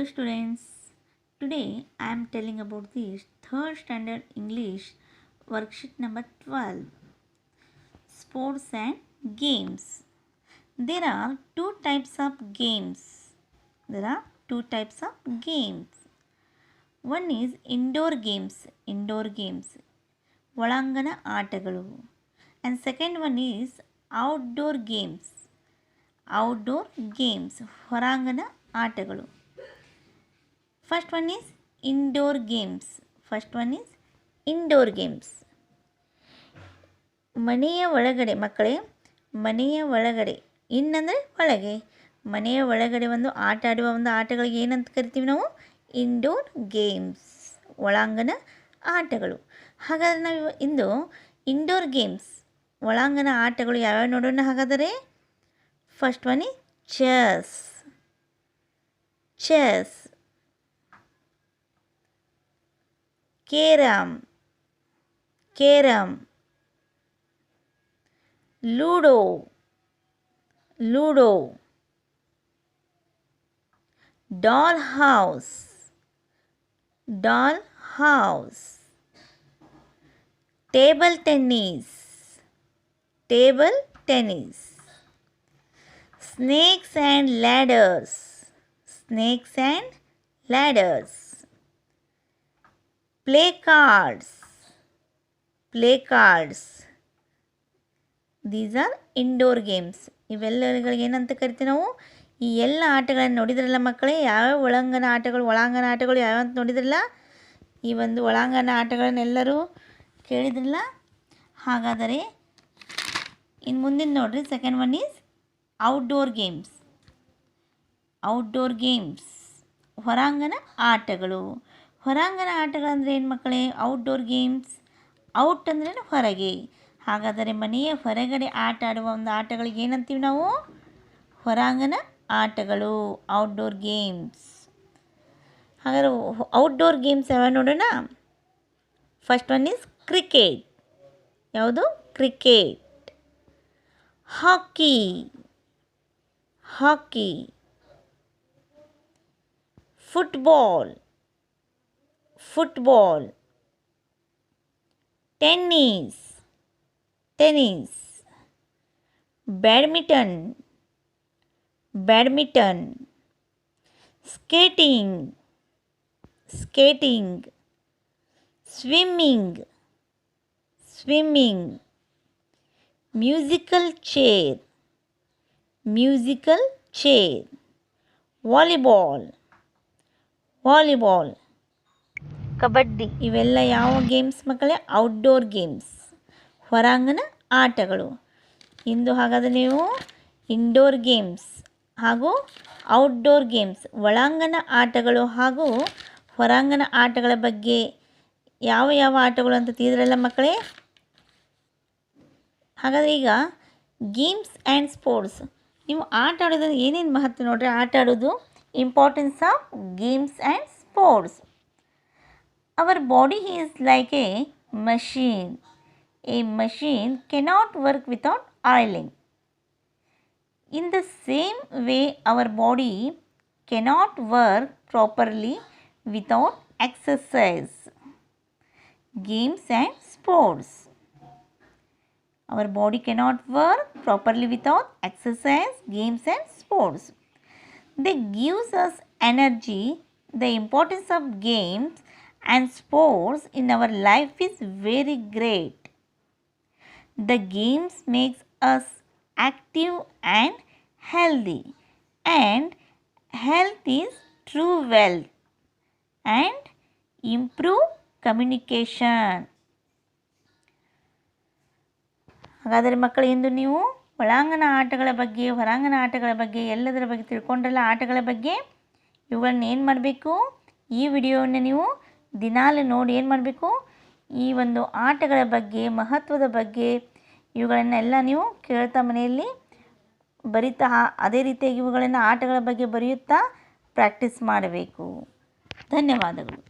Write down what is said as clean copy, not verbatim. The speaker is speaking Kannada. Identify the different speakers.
Speaker 1: Hello students, today I am telling about the 3rd standard English worksheet number 12, sports and games. There are two types of games. One is indoor games, ಒಳಾಂಗಣ ಆಟಗಳು, and second one is outdoor games, ಹೊರಾಂಗಣ ಆಟಗಳು. First one is indoor games. ಮನೆಯ ಒಳಗಡೆ ಮಕ್ಕಳೇ, ಮನೆಯ ಒಳಗಡೆ ಅಂದರೆ ಒಳಗೆ, ಮನೆಯ ಒಳಗಡೆ ಒಂದು ಆಟ ಆಡುವ ಒಂದು ಆಟಗಳಿಗೆ ಏನಂತ ಕರಿತೀವಿ ನಾವು? ಇಂಡೋರ್ ಗೇಮ್ಸ್, ಒಳಾಂಗಣ ಆಟಗಳು. ಹಾಗಾದರೆ ನಾವು ಇಂದು ಇಂಡೋರ್ ಗೇಮ್ಸ್, ಒಳಾಂಗಣ ಆಟಗಳು ಯಾವ್ಯಾವ ನೋಡೋಣ. ಹಾಗಾದರೆ first one is chess, carom, ludo, doll house, table tennis, snakes and ladders, play cards. These are indoor games. ಇವೆಲ್ಲಗಳಿಗೆ ಏನಂತ ಕರಿತೀವಿ ನಾವು? ಈ ಎಲ್ಲ ಆಟಗಳನ್ನು ನೋಡಿದ್ರಲ್ಲ ಮಕ್ಕಳೇ, ಯಾವ್ಯಾವ ಒಳಾಂಗಣ ಆಟಗಳು ಯಾವ್ಯಾವ ಅಂತ ನೋಡಿದ್ರಲ್ಲ. ಈ ಒಂದು ಒಳಾಂಗಣ ಆಟಗಳನ್ನೆಲ್ಲರೂ ಕೇಳಿದ್ರಲ್ಲ. ಹಾಗಾದರೆ ಇನ್ನು ಮುಂದಿನ ನೋಡ್ರಿ, second one is outdoor games, ಹೊರಾಂಗಣ ಆಟಗಳು. ಹೊರಾಂಗಣ ಆಟಗಳಂದರೆ ಏನು ಮಕ್ಕಳೇ? ಔಟ್ಡೋರ್ ಗೇಮ್ಸ್, ಔಟ್ ಅಂದರೆ ಹೊರಗೆ. ಹಾಗಾದರೆ ಮನೆಯ ಹೊರಗಡೆ ಆಟ ಆಡುವ ಒಂದು ಆಟಗಳಿಗೆ ಏನಂತೀವಿ ನಾವು? ಹೊರಾಂಗಣ ಆಟಗಳು, ಔಟ್ಡೋರ್ ಗೇಮ್ಸ್. ಹಾಗಾದರೆ ಔಟ್ಡೋರ್ ಗೇಮ್ಸ್ ಯಾವ ನೋಡೋಣ. First one is cricket. ಯಾವುದು? Cricket. Hockey, football, tennis, badminton, skating, swimming, musical chair, volleyball, kabaddi. ಇವೆಲ್ಲ ಯಾವ ಗೇಮ್ಸ್ ಮಕ್ಕಳೇ? ಔಟ್ಡೋರ್ ಗೇಮ್ಸ್, ಹೊರಾಂಗಣ ಆಟಗಳು. ಇಂದು ಹಾಗಾದರೆ ನೀವು ಇಂಡೋರ್ ಗೇಮ್ಸ್ ಹಾಗೂ ಔಟ್ಡೋರ್ ಗೇಮ್ಸ್, ಒಳಾಂಗಣ ಆಟಗಳು ಹಾಗೂ ಹೊರಾಂಗಣ ಆಟಗಳ ಬಗ್ಗೆ ಯಾವ ಆಟಗಳು ಅಂತ ತಿಳಿದ್ರಲ್ಲ ಮಕ್ಕಳೇ. ಹಾಗಾದರೆ ಈಗ ಗೇಮ್ಸ್ ಆ್ಯಂಡ್ ಸ್ಪೋರ್ಟ್ಸ್, ನೀವು ಆಟ ಆಡೋದು ಏನೇನು ಮಹತ್ವ ನೋಡ್ರಿ. ಆಟ ಆಡೋದು, importance of games and sports. Our body is like a machine. A machine cannot work without oiling. In the same way, our body cannot work properly without exercise. Games and sports. Our body cannot work properly without exercise, games and sports. They gives us energy. The importance of games and sports in our life is very great. The games makes us active and healthy, and health is true wealth, and improve communication. ಹಾಗಾದರೆ ಮಕ್ಕಳು, ಇಂದು ನೀವು ಒಳಾಂಗಣ ಆಟಗಳ ಬಗ್ಗೆ, ಹೊರಾಂಗಣ ಆಟಗಳ ಬಗ್ಗೆ ಎಲ್ಲದರ ಬಗ್ಗೆ ತಿಳ್ಕೊಂಡ್ರಲ್ಲ. ಆಟಗಳ ಬಗ್ಗೆ ಇವುಗಳನ್ನ ಏನು ಮಾಡಬೇಕು? ಈ ವಿಡಿಯೋವನ್ನು ನೀವು ದಿನಾಲು ನೋಡಿ ಏನು ಮಾಡಬೇಕು? ಈ ಒಂದು ಆಟಗಳ ಬಗ್ಗೆ, ಮಹತ್ವದ ಬಗ್ಗೆ ಇವುಗಳನ್ನೆಲ್ಲ ನೀವು ಕೇಳ್ತಾ ಮನೆಯಲ್ಲಿ ಬರಿತಾ, ಅದೇ ರೀತಿಯಾಗಿ ಇವುಗಳನ್ನು ಆಟಗಳ ಬಗ್ಗೆ ಬರೆಯುತ್ತಾ ಪ್ರಾಕ್ಟೀಸ್ ಮಾಡಬೇಕು. ಧನ್ಯವಾದಗಳು.